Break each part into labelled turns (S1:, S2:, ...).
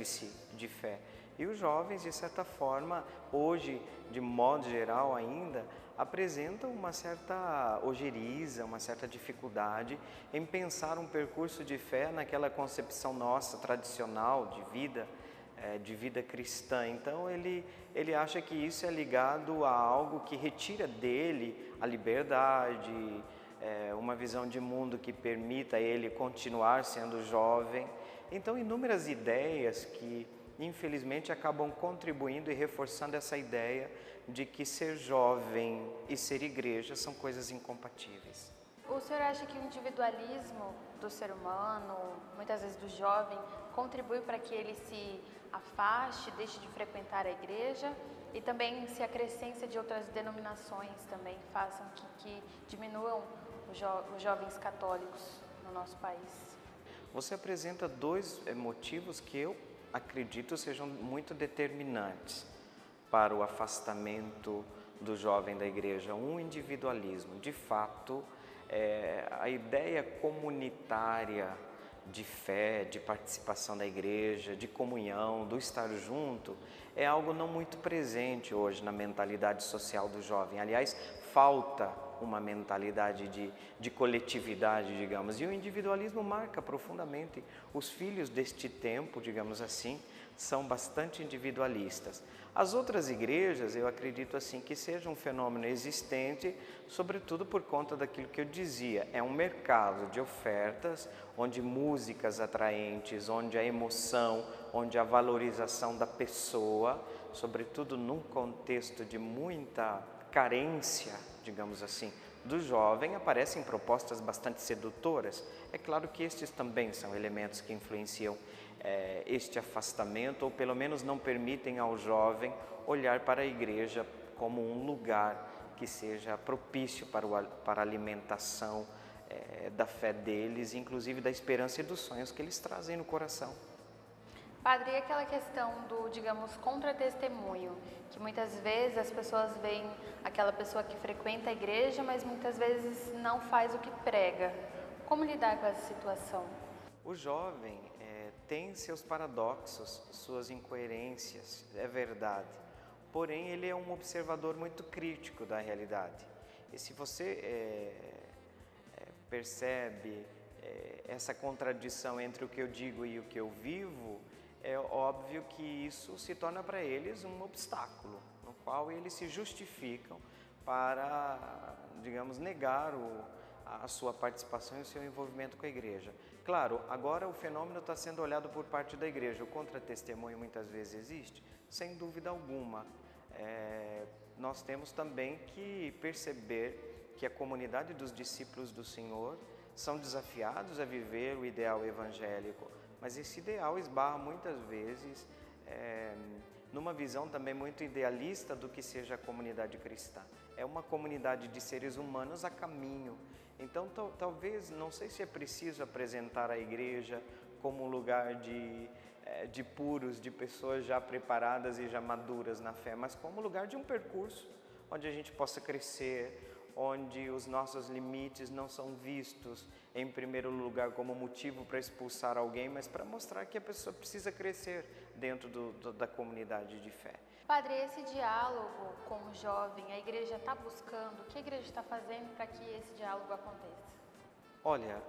S1: tríplice de fé. E os jovens, de certa forma, hoje, de modo geral ainda, apresentam uma certa ojeriza, uma certa dificuldade em pensar um percurso de fé naquela concepção nossa, tradicional, de vida cristã. Então ele acha que isso é ligado a algo que retira dele a liberdade, uma visão de mundo que permita ele continuar sendo jovem. Então, inúmeras ideias que infelizmente acabam contribuindo e reforçando essa ideia de que ser jovem e ser igreja são coisas incompatíveis.
S2: O senhor acha que o individualismo do ser humano, muitas vezes do jovem, contribui para que ele se afaste, deixe de frequentar a igreja, e também se a crescência de outras denominações também façam que diminuam os jovens católicos no nosso país?
S1: Você apresenta dois motivos que eu acredito sejam muito determinantes para o afastamento do jovem da igreja. Um, individualismo. De fato, a ideia comunitária de fé, de participação da igreja, de comunhão, do estar junto, é algo não muito presente hoje na mentalidade social do jovem. Aliás, falta uma mentalidade de coletividade, digamos, e o individualismo marca profundamente. Os filhos deste tempo, digamos assim, são bastante individualistas. As outras igrejas, eu acredito assim que seja um fenômeno existente, sobretudo por conta daquilo que eu dizia, é um mercado de ofertas, onde músicas atraentes, onde a emoção, onde a valorização da pessoa, sobretudo num contexto de muita carência, digamos assim, do jovem, aparecem propostas bastante sedutoras. É claro que estes também são elementos que influenciam este afastamento, ou pelo menos não permitem ao jovem olhar para a igreja como um lugar que seja propício para a alimentação da fé deles, inclusive da esperança e dos sonhos que eles trazem no coração.
S2: Padre, e aquela questão do, digamos, contra-testemunho, que muitas vezes as pessoas veem aquela pessoa que frequenta a igreja, mas muitas vezes não faz o que prega. Como lidar com essa situação?
S1: O jovem tem seus paradoxos, suas incoerências, é verdade. Porém, ele é um observador muito crítico da realidade. E se você percebe essa contradição entre o que eu digo e o que eu vivo, é óbvio que isso se torna para eles um obstáculo, no qual eles se justificam para, digamos, negar a sua participação e o seu envolvimento com a igreja. Claro, agora o fenômeno está sendo olhado por parte da igreja. O contra-testemunho muitas vezes existe, sem dúvida alguma. Nós temos também que perceber que a comunidade dos discípulos do Senhor são desafiados a viver o ideal evangélico, mas esse ideal esbarra muitas vezes numa visão também muito idealista do que seja a comunidade cristã. É uma comunidade de seres humanos a caminho. Então, talvez, não sei se é preciso apresentar a igreja como um lugar de puros, de pessoas já preparadas e já maduras na fé, mas como lugar de um percurso onde a gente possa crescer, onde os nossos limites não são vistos em primeiro lugar como motivo para expulsar alguém, mas para mostrar que a pessoa precisa crescer dentro da comunidade de fé.
S2: Padre, esse diálogo com o jovem, a igreja está buscando, o que a igreja está fazendo para que esse diálogo aconteça?
S1: Olha,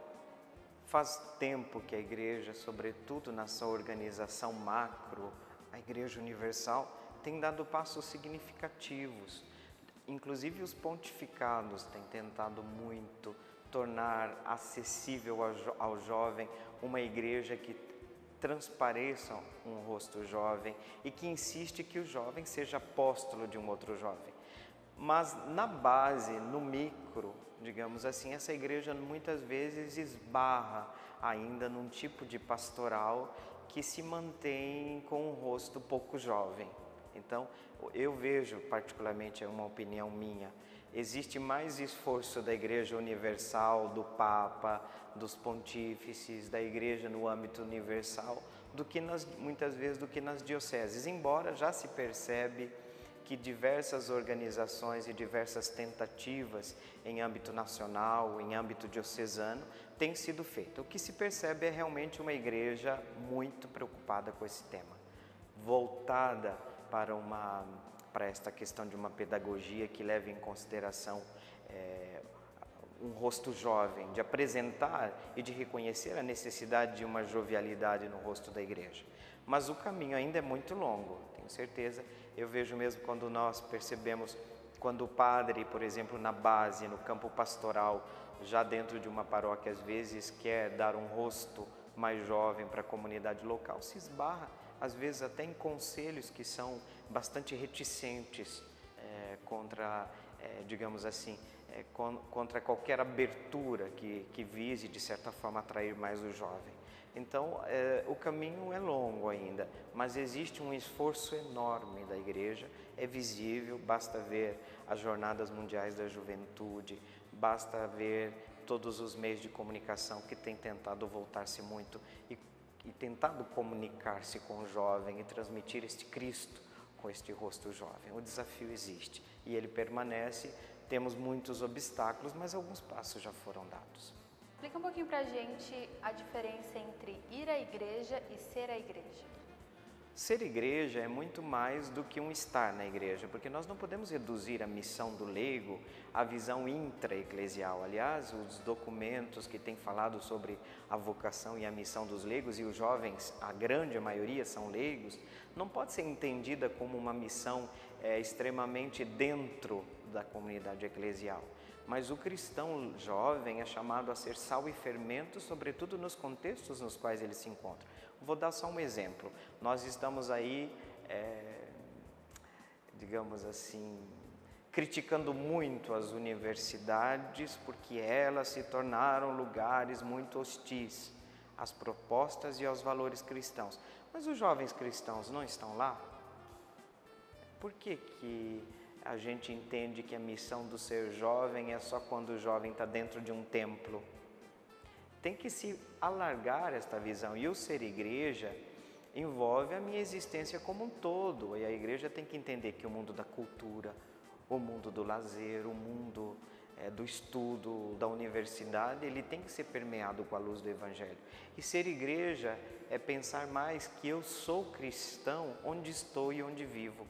S1: faz tempo que a igreja, sobretudo na sua organização macro, a Igreja Universal, tem dado passos significativos. Inclusive os pontificados têm tentado muito tornar acessível ao jovem uma igreja que transpareça um rosto jovem e que insiste que o jovem seja apóstolo de um outro jovem. Mas na base, no micro, digamos assim, essa igreja muitas vezes esbarra ainda num tipo de pastoral que se mantém com um rosto pouco jovem. Então, eu vejo, particularmente, é uma opinião minha, existe mais esforço da Igreja Universal, do Papa, dos pontífices, da Igreja no âmbito universal, muitas vezes do que nas dioceses, embora já se percebe que diversas organizações e diversas tentativas em âmbito nacional, em âmbito diocesano, têm sido feitas. O que se percebe é realmente uma igreja muito preocupada com esse tema, voltada para esta questão de uma pedagogia que leve em consideração um rosto jovem, de apresentar e de reconhecer a necessidade de uma jovialidade no rosto da igreja. Mas o caminho ainda é muito longo, tenho certeza. Eu vejo mesmo quando nós percebemos, quando o padre, por exemplo, na base, no campo pastoral, já dentro de uma paróquia, às vezes quer dar um rosto mais jovem para a comunidade local, se esbarra, às vezes até em conselhos que são bastante reticentes contra, digamos assim, contra qualquer abertura que vise, de certa forma, atrair mais o jovem. Então, o caminho é longo ainda, mas existe um esforço enorme da igreja, é visível, basta ver as Jornadas Mundiais da Juventude, basta ver todos os meios de comunicação que têm tentado voltar-se muito e tentado comunicar-se com o jovem e transmitir este Cristo com este rosto jovem. O desafio existe e ele permanece, temos muitos obstáculos, mas alguns passos já foram dados.
S2: Explica um pouquinho pra gente a diferença entre ir à igreja e ser a igreja.
S1: Ser igreja é muito mais do que um estar na igreja, porque nós não podemos reduzir a missão do leigo à visão intra-eclesial. Aliás, os documentos que têm falado sobre a vocação e a missão dos leigos, e os jovens, a grande maioria são leigos, não pode ser entendida como uma missão extremamente dentro da comunidade eclesial. Mas o cristão jovem é chamado a ser sal e fermento, sobretudo nos contextos nos quais ele se encontra. Vou dar só um exemplo. Nós estamos aí, digamos assim, criticando muito as universidades porque elas se tornaram lugares muito hostis às propostas e aos valores cristãos. Mas os jovens cristãos não estão lá? Por que a gente entende que a missão do ser jovem é só quando o jovem está dentro de um templo? Tem que se alargar esta visão, e o ser igreja envolve a minha existência como um todo, e a igreja tem que entender que o mundo da cultura, o mundo do lazer, o mundo do estudo, da universidade, ele tem que ser permeado com a luz do Evangelho. E ser igreja é pensar mais que eu sou cristão onde estou e onde vivo,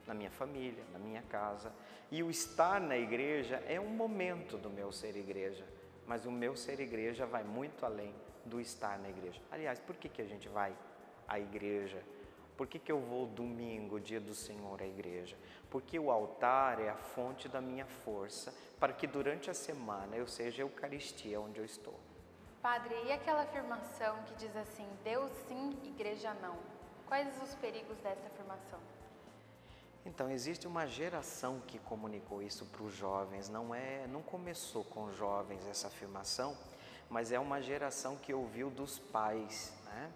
S1: na minha família, na minha casa, e o estar na igreja é um momento do meu ser igreja. Mas o meu ser igreja vai muito além do estar na igreja. Aliás, por que a gente vai à igreja? Por que eu vou domingo, dia do Senhor, à igreja? Porque o altar é a fonte da minha força para que durante a semana eu seja a Eucaristia onde eu estou.
S2: Padre, e aquela afirmação que diz assim, Deus sim, igreja não? Quais os perigos dessa afirmação?
S1: Então, existe uma geração que comunicou isso para os jovens, não começou com os jovens essa afirmação, mas é uma geração que ouviu dos pais, né?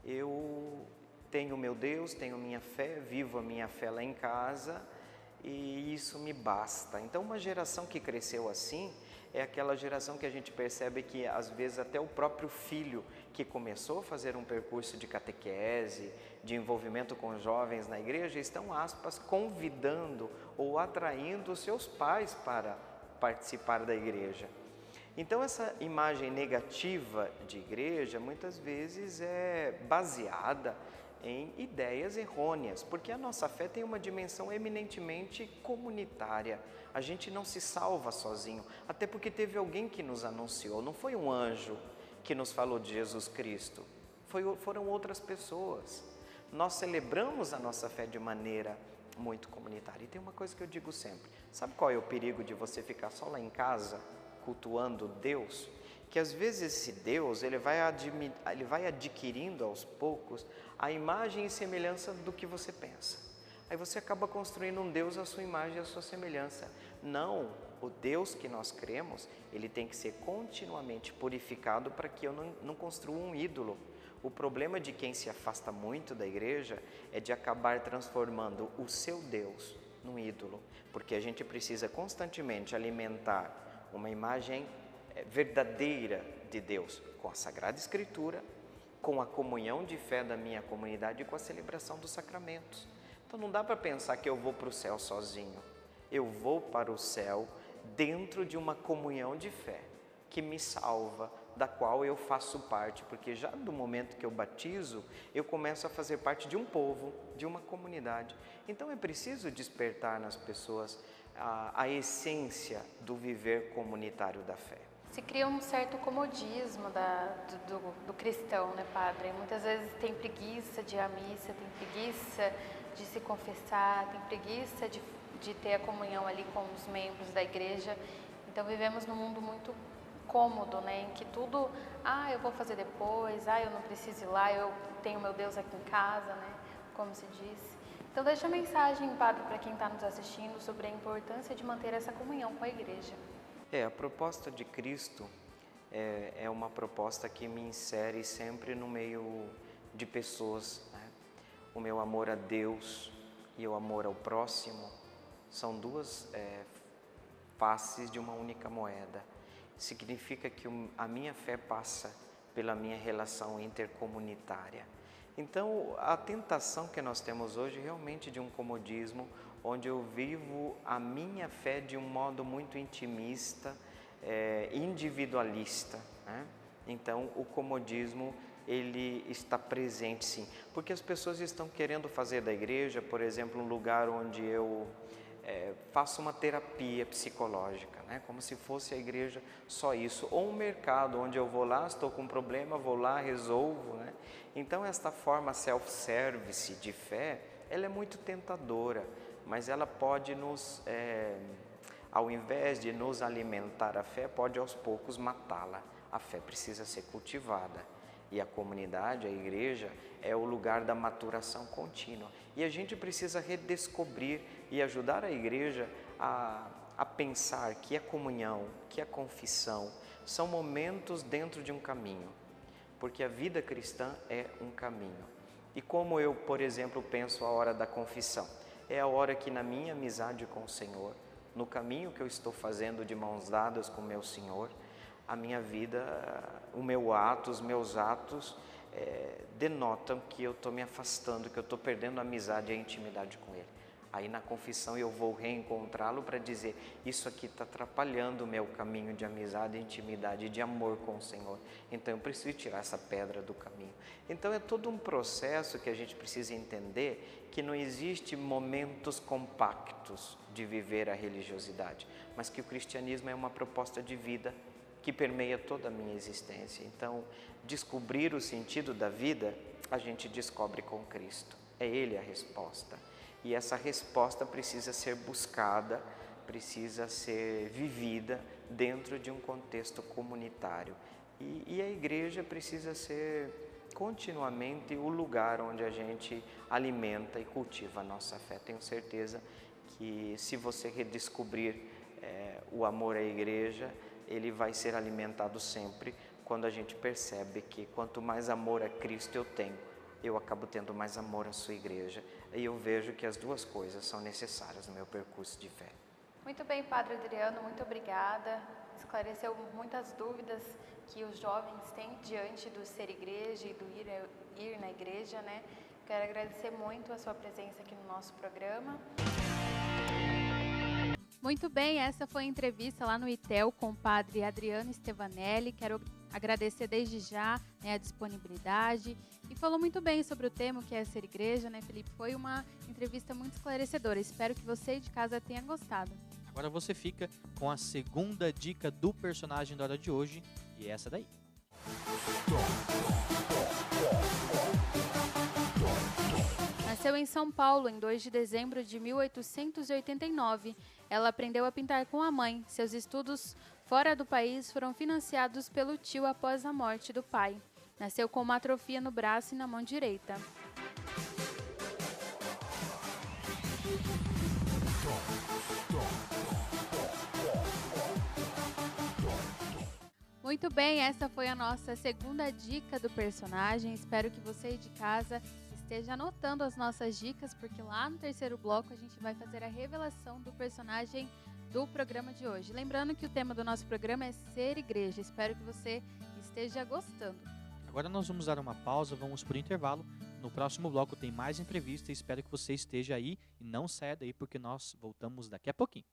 S1: Eu tenho meu Deus, tenho minha fé, vivo a minha fé lá em casa e isso me basta. Então, uma geração que cresceu assim é aquela geração que a gente percebe que às vezes até o próprio filho que começou a fazer um percurso de catequese, de envolvimento com jovens na igreja, estão, aspas, convidando ou atraindo os seus pais para participar da igreja. Então essa imagem negativa de igreja muitas vezes é baseada em ideias errôneas, porque a nossa fé tem uma dimensão eminentemente comunitária. A gente não se salva sozinho, até porque teve alguém que nos anunciou, não foi um anjo que nos falou de Jesus Cristo, foram outras pessoas. Nós celebramos a nossa fé de maneira muito comunitária. E tem uma coisa que eu digo sempre, sabe qual é o perigo de você ficar só lá em casa, cultuando Deus? Que às vezes esse Deus, ele vai adquirindo aos poucos a imagem e semelhança do que você pensa. Aí você acaba construindo um Deus à sua imagem e à sua semelhança. Não, o Deus que nós cremos, ele tem que ser continuamente purificado para que eu não construa um ídolo. O problema de quem se afasta muito da igreja é de acabar transformando o seu Deus num ídolo, porque a gente precisa constantemente alimentar uma imagem verdadeira de Deus com a Sagrada Escritura, com a comunhão de fé da minha comunidade e com a celebração dos sacramentos. Então não dá para pensar que eu vou para o céu sozinho. Eu vou para o céu dentro de uma comunhão de fé que me salva, da qual eu faço parte, porque já do momento que eu batizo, eu começo a fazer parte de um povo, de uma comunidade. Então é preciso despertar nas pessoas a essência do viver comunitário da fé.
S2: Se cria um certo comodismo do cristão, né, padre? Muitas vezes tem preguiça de ir à missa, tem preguiça de se confessar, tem preguiça de ter a comunhão ali com os membros da igreja. Então vivemos num mundo muito cômodo, né, em que tudo, eu vou fazer depois, eu não preciso ir lá, eu tenho meu Deus aqui em casa, né, como se diz. Então deixa a mensagem, padre, para quem está nos assistindo sobre a importância de manter essa comunhão com a igreja.
S1: A proposta de Cristo é uma proposta que me insere sempre no meio de pessoas, né? O meu amor a Deus e o amor ao próximo são duas faces de uma única moeda. Significa que a minha fé passa pela minha relação intercomunitária. Então, a tentação que nós temos hoje realmente de um comodismo, onde eu vivo a minha fé de um modo muito intimista, individualista, né? Então, o comodismo, ele está presente sim, porque as pessoas estão querendo fazer da igreja, por exemplo, um lugar onde eu faço uma terapia psicológica, né? Como se fosse a igreja só isso, ou um mercado onde eu vou lá, estou com um problema, vou lá, resolvo, né? Então esta forma self-service de fé, ela é muito tentadora, mas ela pode nos, ao invés de nos alimentar a fé, pode aos poucos matá-la. A fé precisa ser cultivada. E a comunidade, a igreja, é o lugar da maturação contínua. E a gente precisa redescobrir e ajudar a igreja a pensar que a comunhão, que a confissão, são momentos dentro de um caminho. Porque a vida cristã é um caminho. E como eu, por exemplo, penso a hora da confissão? É a hora que na minha amizade com o Senhor, no caminho que eu estou fazendo de mãos dadas com o meu Senhor, a minha vida, o meu ato, os meus atos denotam que eu estou me afastando, que eu estou perdendo a amizade e a intimidade com Ele. Aí na confissão eu vou reencontrá-lo para dizer, isso aqui está atrapalhando o meu caminho de amizade, intimidade e de amor com o Senhor. Então eu preciso tirar essa pedra do caminho. Então é todo um processo que a gente precisa entender que não existe momentos compactos de viver a religiosidade, mas que o cristianismo é uma proposta de vida que permeia toda a minha existência. Então, descobrir o sentido da vida, a gente descobre com Cristo. É Ele a resposta. E essa resposta precisa ser buscada, precisa ser vivida dentro de um contexto comunitário. E a igreja precisa ser continuamente o lugar onde a gente alimenta e cultiva a nossa fé. Tenho certeza que se você redescobrir o amor à igreja, ele vai ser alimentado sempre quando a gente percebe que quanto mais amor a Cristo eu tenho, eu acabo tendo mais amor à sua igreja. E eu vejo que as duas coisas são necessárias no meu percurso de fé.
S2: Muito bem, Padre Adriano, muito obrigada. Esclareceu muitas dúvidas que os jovens têm diante do ser igreja e do ir na igreja, né? Quero agradecer muito a sua presença aqui no nosso programa. Muito bem, essa foi a entrevista lá no ITEL com o Padre Adriano Stevanelli. Quero agradecer desde já, né, a disponibilidade, e falou muito bem sobre o tema que é ser igreja, né, Felipe? Foi uma entrevista muito esclarecedora. Espero que você de casa tenha gostado.
S3: Agora você fica com a segunda dica do personagem da hora de hoje, e é essa daí.
S2: Nasceu em São Paulo em 2 de dezembro de 1889. Ela aprendeu a pintar com a mãe. Seus estudos fora do país foram financiados pelo tio após a morte do pai. Nasceu com uma atrofia no braço e na mão direita. Muito bem, essa foi a nossa segunda dica do personagem. Espero que você de casa esteja anotando as nossas dicas, porque lá no terceiro bloco a gente vai fazer a revelação do personagem do programa de hoje. Lembrando que o tema do nosso programa é ser igreja. Espero que você esteja gostando.
S3: Agora nós vamos dar uma pausa, vamos por intervalo. No próximo bloco tem mais entrevista. Espero que você esteja aí e não saia daí, porque nós voltamos daqui a pouquinho.